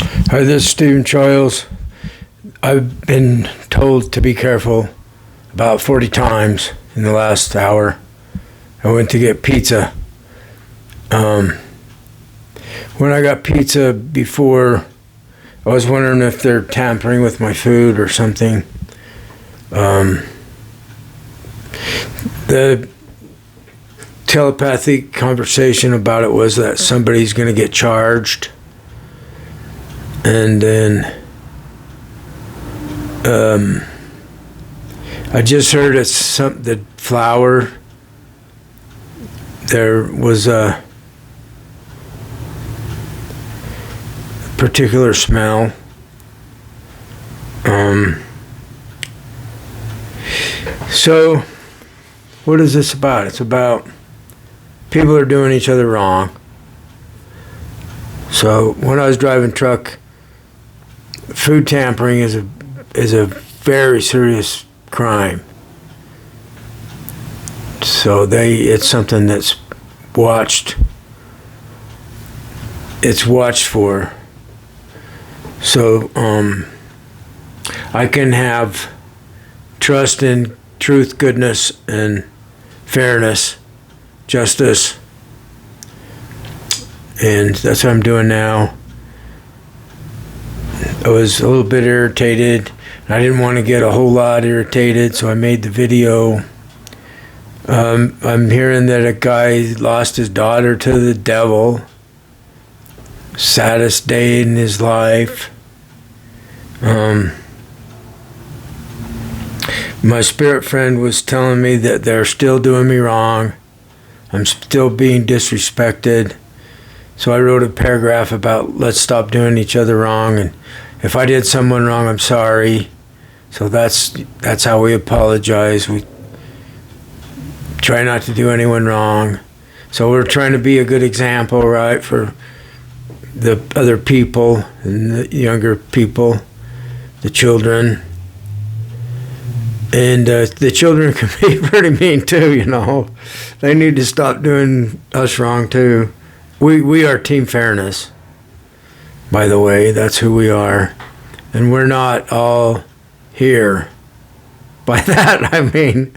Hi, this is Stephen Childs. I've been told to be careful about 40 times in the last hour. I went to get pizza. When I got pizza before, I was wondering if they're tampering with my food or something. The telepathic conversation about it was that somebody's going to get charged. And then I just heard the flour, there was a particular smell. So what is this about? It's about people are doing each other wrong. So when I was driving truck, food tampering is a very serious crime. So it's something that's watched. It's watched for. So I can have trust in truth, goodness, and fairness, justice, and that's what I'm doing now. I was a little bit irritated. I didn't want to get a whole lot irritated, so I made the video. I'm hearing that a guy lost his daughter to the devil. Saddest day in his life. My spirit friend was telling me that they're still doing me wrong. I'm still being disrespected. So I wrote a paragraph about let's stop doing each other wrong, and if I did someone wrong, I'm sorry. So that's how we apologize. We try not to do anyone wrong. So we're trying to be a good example, right, for the other people and the younger people, the children. And the children can be pretty mean too, you know. They need to stop doing us wrong too. We are Team Fairness, by the way. That's who we are. And we're not all here. By that, I mean,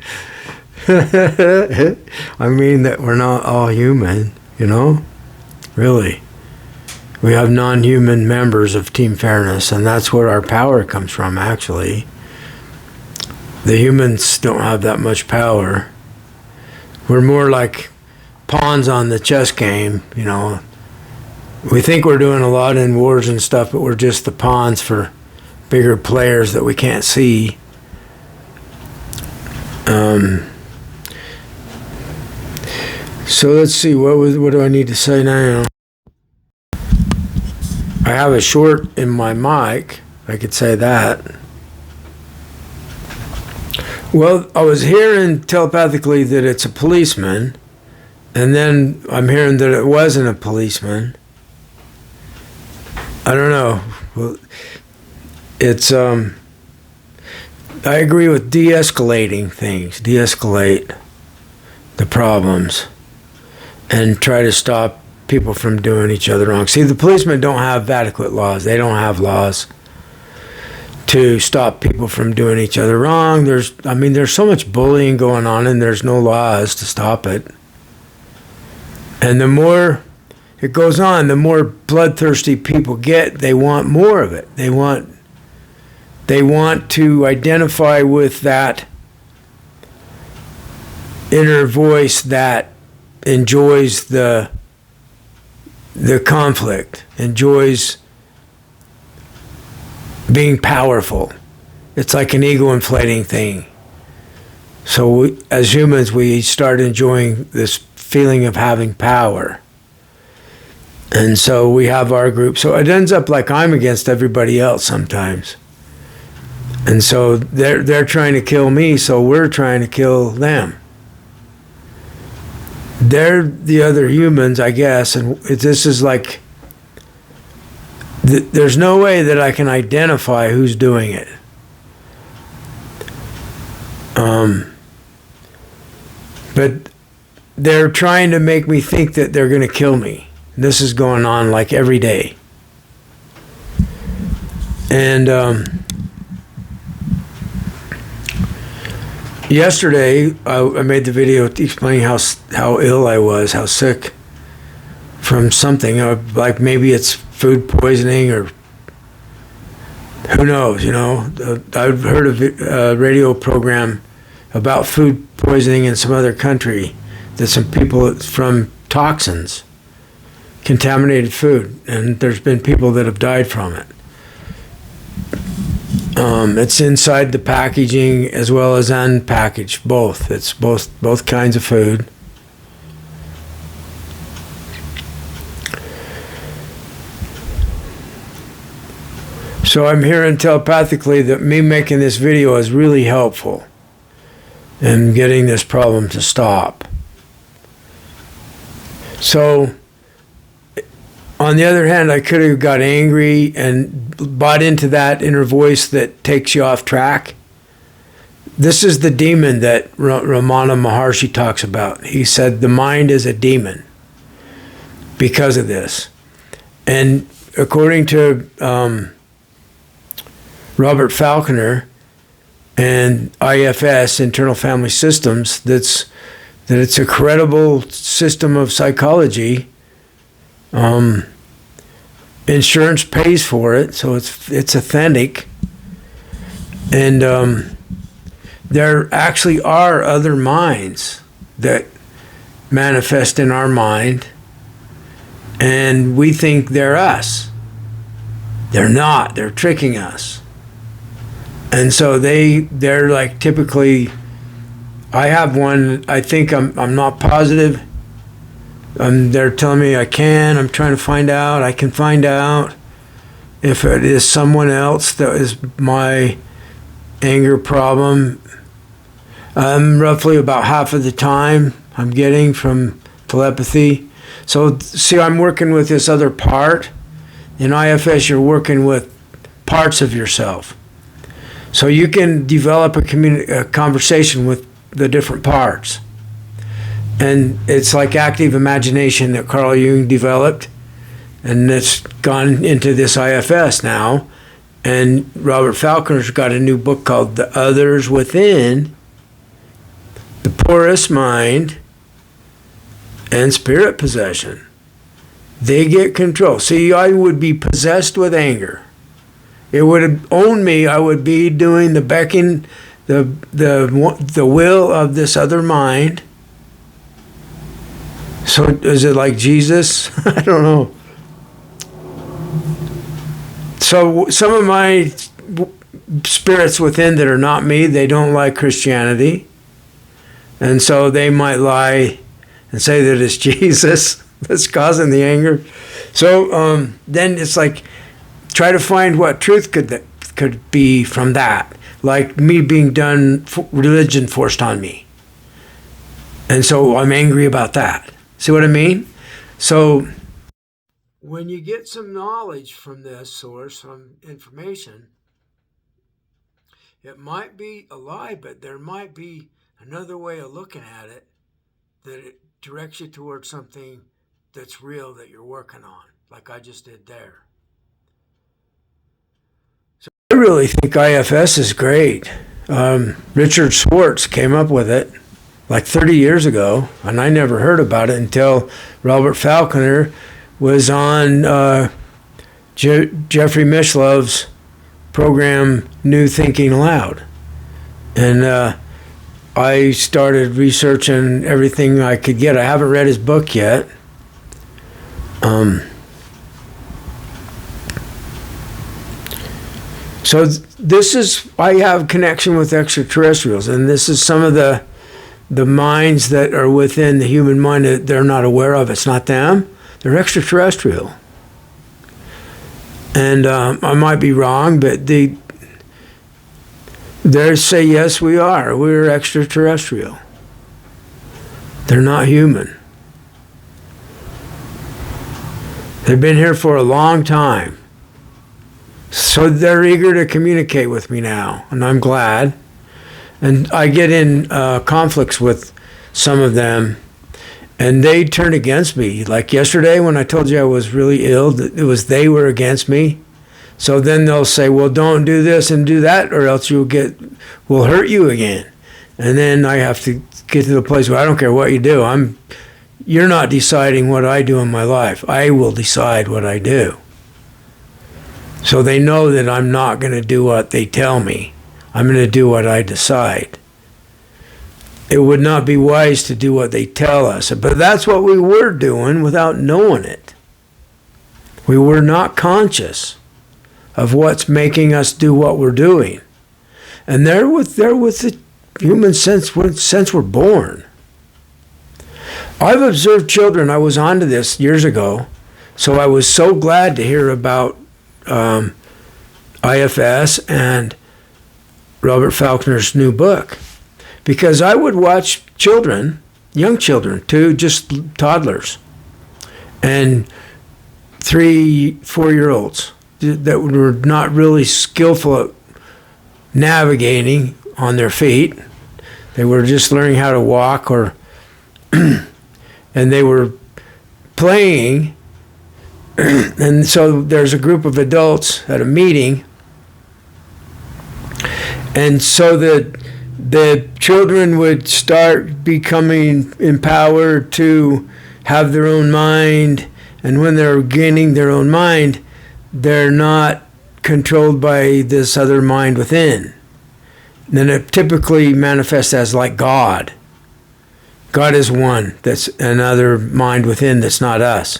that we're not all human, you know? Really. We have non-human members of Team Fairness, and that's where our power comes from, actually. The humans don't have that much power. We're more like pawns on the chess game, you know. We think we're doing a lot in wars and stuff, but we're just the pawns for bigger players that we can't see. So let's see, what do I need to say now? I have a short in my mic, I could say that. Well, I was hearing telepathically that it's a policeman, and then I'm hearing that it wasn't a policeman. I don't know. Well, it's I agree with de-escalating things, de-escalate the problems, and try to stop people from doing each other wrong. See, the policemen don't have adequate laws. They don't have laws to stop people from doing each other wrong. There's so much bullying going on, and there's no laws to stop it. And the more it goes on, the more bloodthirsty people get. They want more of it. They want to identify with that inner voice that enjoys the conflict, enjoys being powerful. It's like an ego-inflating thing. So as humans, we start enjoying this feeling of having power. And so we have our group. So it ends up like I'm against everybody else sometimes. And so they're trying to kill me, so we're trying to kill them. They're the other humans, I guess, and this is like, there's no way that I can identify who's doing it. But they're trying to make me think that they're going to kill me. This is going on like every day. And yesterday, I made the video explaining how ill I was, how sick from something. Like maybe it's food poisoning or who knows, you know. I've heard of a radio program about food poisoning in some other country, that some people from toxins, contaminated food, and there's been people that have died from it. It's inside the packaging as well as unpackaged, both. It's both kinds of food. So I'm hearing telepathically that me making this video is really helpful in getting this problem to stop. So, on the other hand, I could have got angry and bought into that inner voice that takes you off track. This is the demon that Ramana Maharshi talks about. He said the mind is a demon because of this. And according to Robert Falconer and IFS, Internal Family Systems, that it's a credible system of psychology. Insurance pays for it, so it's authentic. And there actually are other minds that manifest in our mind, and we think they're us. They're not. They're tricking us. And so they're like typically, I have one, I think I'm not positive. They're telling me I'm trying to find out. I can find out if it is someone else that is my anger problem. Roughly about half of the time I'm getting from telepathy. So see, I'm working with this other part. In IFS, you're working with parts of yourself. So you can develop a conversation with the different parts. And it's like active imagination that Carl Jung developed, and it's gone into this IFS now. And Robert Falconer's got a new book called The Others Within, The Porous Mind, and Spirit Possession. They get control. See, I would be possessed with anger. It would have owned me. I would be doing the beckoning, the will of this other mind. So is it like Jesus? I don't know. So some of my spirits within that are not me, they don't like Christianity. And so they might lie and say that it's Jesus that's causing the anger. So then it's like, try to find what truth could be from that. Like me being done, religion forced on me. And so I'm angry about that. See what I mean? So when you get some knowledge from this source, from information, it might be a lie, but there might be another way of looking at it that it directs you towards something that's real that you're working on, like I just did there. So I really think IFS is great. Richard Schwartz came up with it like 30 years ago, and I never heard about it until Robert Falconer was on Jeffrey Mishlov's program, New Thinking Aloud. And I started researching everything I could get. I haven't read his book yet. So this is, I have connection with extraterrestrials, and this is some of the minds that are within the human mind that they're not aware of. It's not them. They're extraterrestrial. And I might be wrong, but they say, yes, we are. We're extraterrestrial. They're not human. They've been here for a long time. So they're eager to communicate with me now, and I'm glad. And I get in conflicts with some of them, and they turn against me. Like yesterday when I told you I was really ill, they were against me. So then they'll say, well, don't do this and do that, or else we'll hurt you again. And then I have to get to the place where I don't care what you do. You're not deciding what I do in my life. I will decide what I do. So they know that I'm not going to do what they tell me. I'm going to do what I decide. It would not be wise to do what they tell us. But that's what we were doing without knowing it. We were not conscious of what's making us do what we're doing. And they're with the human sense since we're born. I've observed children. I was onto this years ago, so I was so glad to hear about IFS and Robert Falconer's new book, because I would watch children, young children too, just toddlers, and 3-4-year-olds that were not really skillful at navigating on their feet. They were just learning how to walk, and they were playing. And so there's a group of adults at a meeting, and so the children would start becoming empowered to have their own mind, and when they're gaining their own mind, they're not controlled by this other mind within. And then it typically manifests as like God. God is one. That's another mind within that's not us.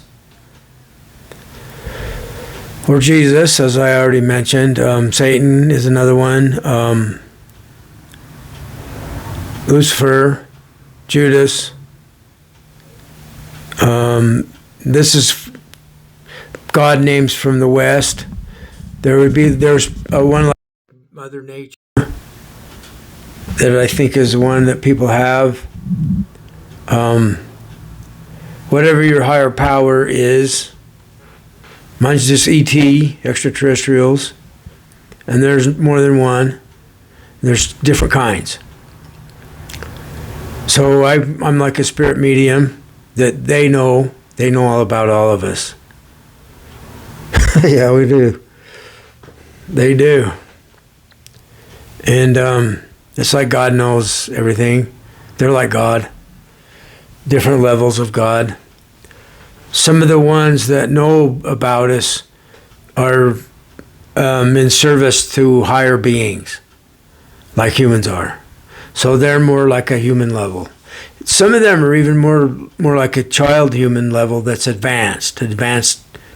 Or Jesus, as I already mentioned. Satan is another one. Lucifer, Judas. This is God names from the West. There's one like Mother Nature that I think is one that people have. Whatever your higher power is. Mine's just ET, extraterrestrials, and there's more than one. There's different kinds. So I'm like a spirit medium that they know all about all of us. Yeah, we do. They do. And it's like God knows everything. They're like God. Different levels of God. Some of the ones that know about us are in service to higher beings, like humans are. So they're more like a human level. Some of them are even more like a child human level that's advanced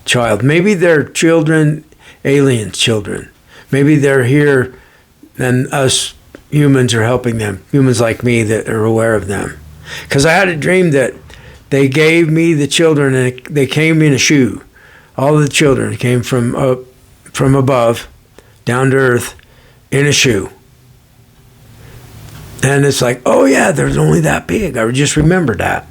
child. Maybe they're children, alien children. Maybe they're here and us humans are helping them, humans like me that are aware of them. Because I had a dream that they gave me the children, and they came in a shoe. All the children came from above, down to earth, in a shoe. And it's like, oh yeah, there's only that big. I just remembered that.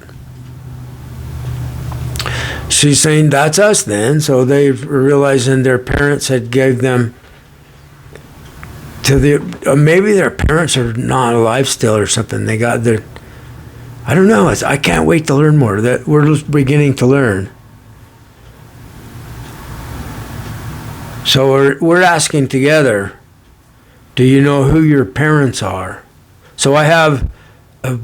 She's saying, that's us then. So they were realizing their parents had gave them to maybe their parents are not alive still or something. They got their, I don't know. I can't wait to learn more. That we're just beginning to learn. So we're asking together, do you know who your parents are? So I have a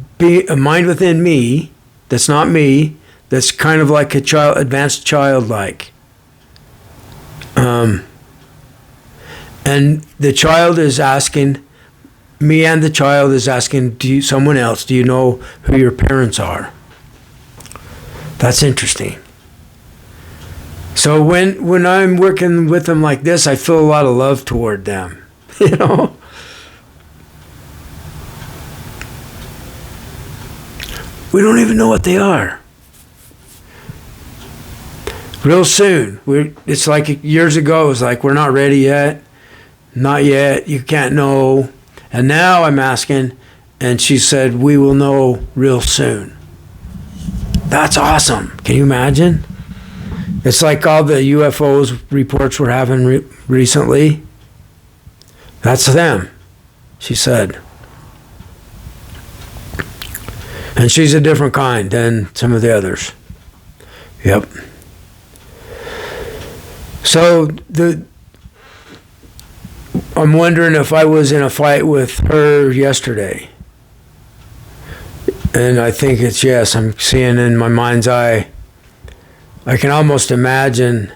mind within me that's not me, that's kind of like a child, advanced childlike. And the child is asking, me and the child is asking someone else, do you know who your parents are? That's interesting. So when I'm working with them like this, I feel a lot of love toward them, you know? We don't even know what they are. Real soon. It's like years ago, it was like, we're not ready yet. Not yet. You can't know. And now I'm asking, and she said, we will know real soon. That's awesome. Can you imagine? It's like all the UFOs reports we're having recently. That's them, she said. And she's a different kind than some of the others. Yep. So I'm wondering if I was in a fight with her yesterday. And I think it's yes. I'm seeing in my mind's eye. I can almost imagine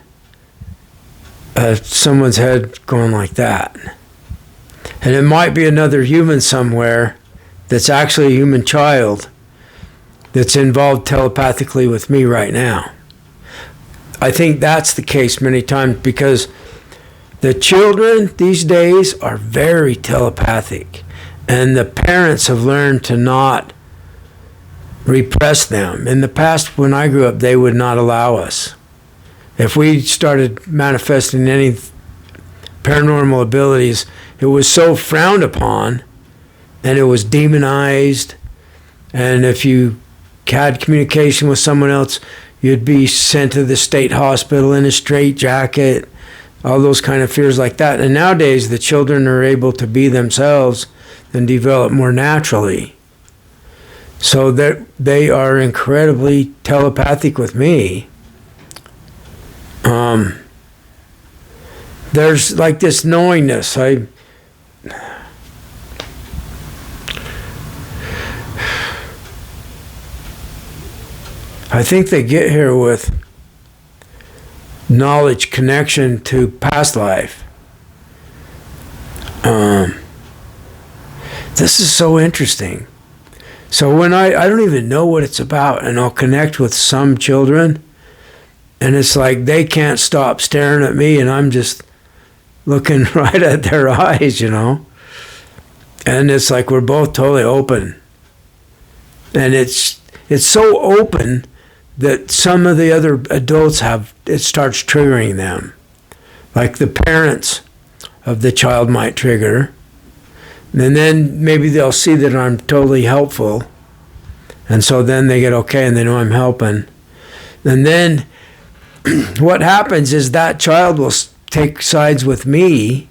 someone's head going like that. And it might be another human somewhere that's actually a human child that's involved telepathically with me right now. I think that's the case many times because the children these days are very telepathic, and the parents have learned to not repress them. In the past, when I grew up, they would not allow us. If we started manifesting any paranormal abilities, it was so frowned upon, and it was demonized. And if you had communication with someone else, you'd be sent to the state hospital in a straitjacket, all those kind of fears like that. And nowadays, the children are able to be themselves and develop more naturally. So they are incredibly telepathic with me. There's like this knowingness. I think they get here with knowledge connection to past life. This is so interesting. So when I don't even know what it's about, and I'll connect with some children, and it's like they can't stop staring at me, and I'm just looking right at their eyes, you know. And it's like we're both totally open. And it's so open that some of the other adults it starts triggering them. Like the parents of the child might trigger. And then maybe they'll see that I'm totally helpful. And so then they get okay and they know I'm helping. And then what happens is that child will take sides with me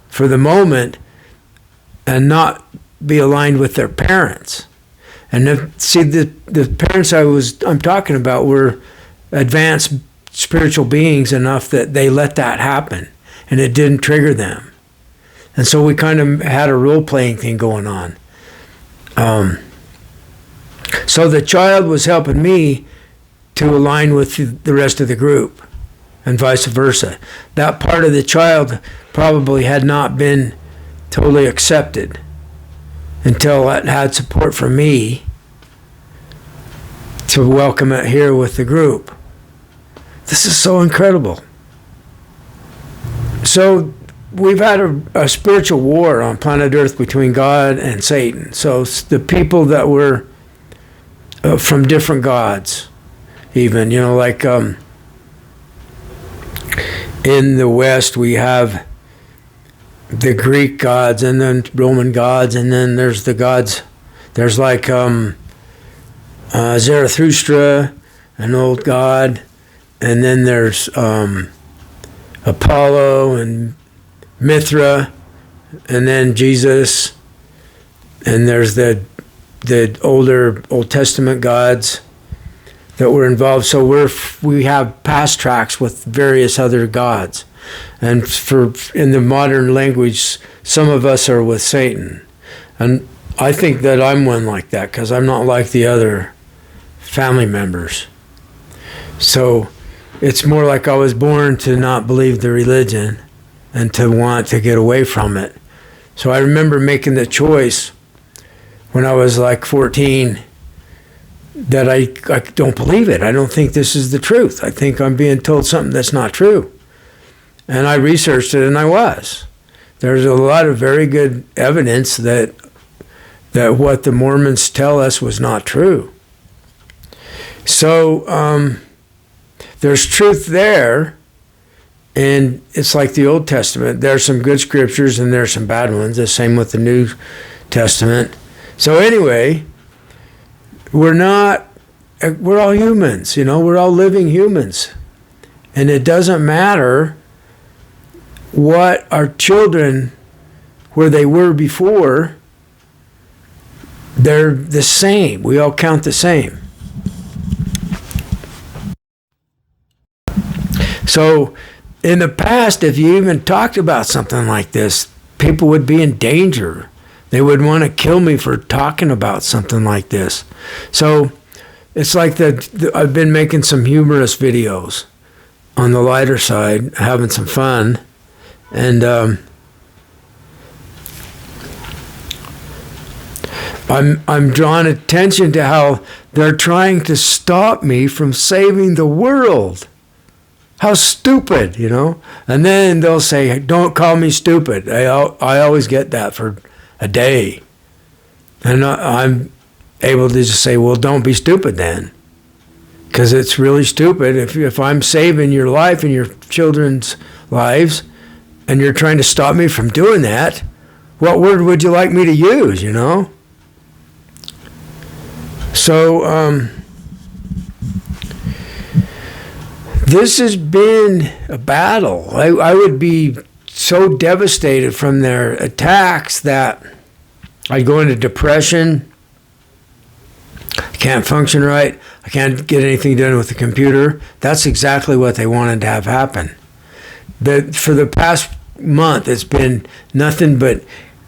for the moment and not be aligned with their parents. And the parents I'm talking about were advanced spiritual beings enough that they let that happen and it didn't trigger them. And so we kind of had a role-playing thing going on. So the child was helping me to align with the rest of the group and vice versa. That part of the child probably had not been totally accepted until it had support from me to welcome it here with the group. This is so incredible. So we've had a spiritual war on planet Earth between God and Satan. So the people that were from different gods, even, you know, like in the West we have the Greek gods and then Roman gods, and then there's the gods. There's like Zarathustra, an old god, and then there's Apollo and Mithra, and then Jesus, and there's the older Old Testament gods that were involved. So we have past tracks with various other gods, and in the modern language, some of us are with Satan, and I think that I'm one like that because I'm not like the other family members. So it's more like I was born to not believe the religion and to want to get away from it. So I remember making the choice when I was like 14 that I don't believe it. I don't think this is the truth. I think I'm being told something that's not true. And I researched it, and I was. There's a lot of very good evidence that what the Mormons tell us was not true. So there's truth there, and it's like the Old Testament. There's some good scriptures and there's some bad ones. The same with the New Testament. So anyway, we're all humans, you know, we're all living humans. And it doesn't matter what our children, where they were before, they're the same. We all count the same. So in the past, if you even talked about something like this, people would be in danger. They would want to kill me for talking about something like this. So it's like I've been making some humorous videos on the lighter side, having some fun. And I'm drawing attention to how they're trying to stop me from saving the world. How stupid, you know? And then they'll say, don't call me stupid. I always get that for a day. And I'm able to just say, well, don't be stupid then. Because it's really stupid. If I'm saving your life and your children's lives, and you're trying to stop me from doing that, what word would you like me to use, you know? So, this has been a battle. I would be so devastated from their attacks that I'd go into depression. I can't function right. I can't get anything done with the computer. That's exactly what they wanted to have happen. For the past month, it's been nothing but,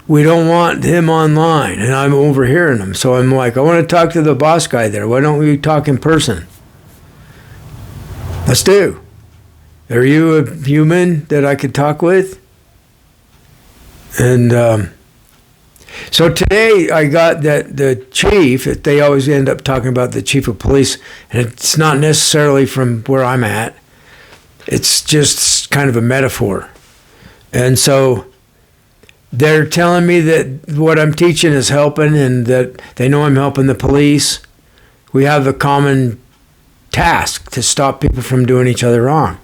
we don't want him online, and I'm overhearing them. So I'm like, I want to talk to the boss guy there. Why don't we talk in person? Let's do. Are you a human that I could talk with? And so today I got that the chief, they always end up talking about the chief of police, and it's not necessarily from where I'm at. It's just kind of a metaphor. And so they're telling me that what I'm teaching is helping, and that they know I'm helping the police. We have a common task to stop people from doing each other wrong.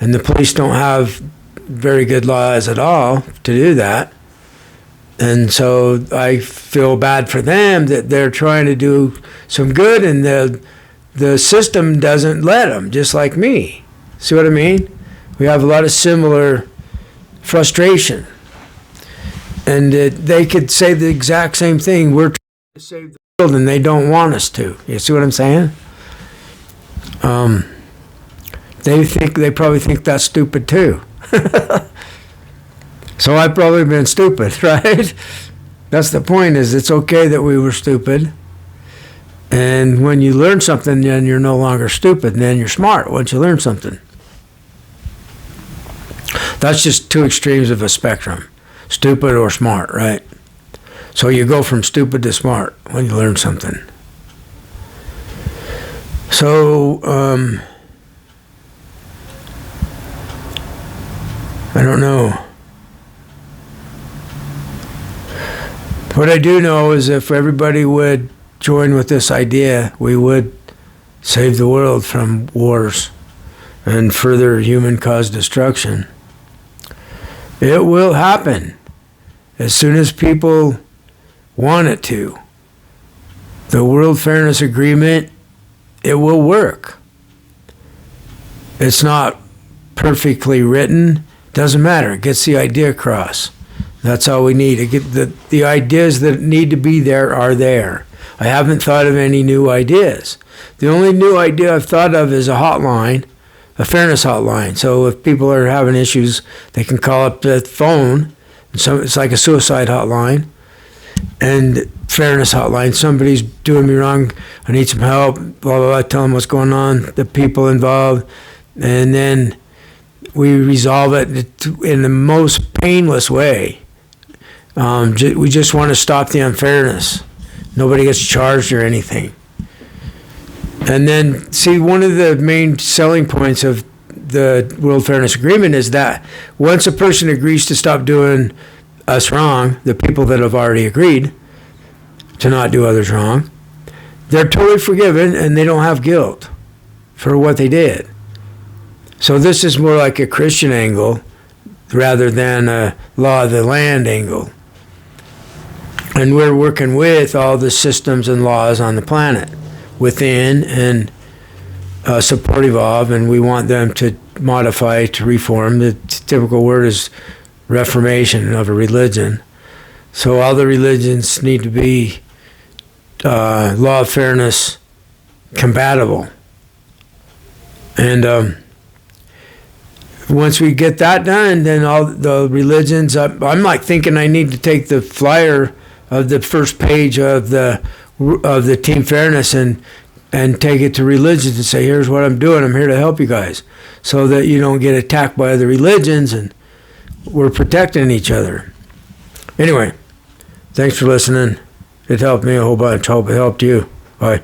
And the police don't have very good laws at all to do that. And so I feel bad for them that they're trying to do some good, and the system doesn't let them, just like me. See what I mean? We have a lot of similar frustration. And they could say the exact same thing. We're trying to save the world, and they don't want us to. You see what I'm saying? They probably think that's stupid too. So I've probably been stupid, right? That's the point, is it's okay that we were stupid. And when you learn something, then you're no longer stupid, and then you're smart once you learn something. That's just two extremes of a spectrum. Stupid or smart, right? So you go from stupid to smart when you learn something. So, I don't know. What I do know is if everybody would join with this idea, we would save the world from wars and further human-caused destruction. It will happen as soon as people want it to. The World Fairness Agreement, it will work. It's not perfectly written. Doesn't matter. It gets the idea across. That's all we need. The ideas that need to be there are there. I haven't thought of any new ideas. The only new idea I've thought of is a hotline, a fairness hotline. So if people are having issues, they can call up the phone. So it's like a suicide hotline and fairness hotline. Somebody's doing me wrong. I need some help. Blah, blah, blah. Tell them what's going on, the people involved. And then we resolve it in the most painless way. We just want to stop the unfairness. Nobody gets charged or anything. And then, see, one of the main selling points of the World Fairness Agreement is that once a person agrees to stop doing us wrong, the people that have already agreed to not do others wrong, they're totally forgiven and they don't have guilt for what they did. So this is more like a Christian angle rather than a law of the land angle. And we're working with all the systems and laws on the planet within and support evolve, and we want them to modify, to reform. The typical word is reformation of a religion. So all the religions need to be law of fairness compatible. And once we get that done, then all the religions. I'm like thinking I need to take the flyer of the first page of the Team Fairness and take it to religions and say, here's what I'm doing. I'm here to help you guys, so that you don't get attacked by other religions and we're protecting each other. Anyway, thanks for listening. It helped me a whole bunch. Hope it helped you. Bye.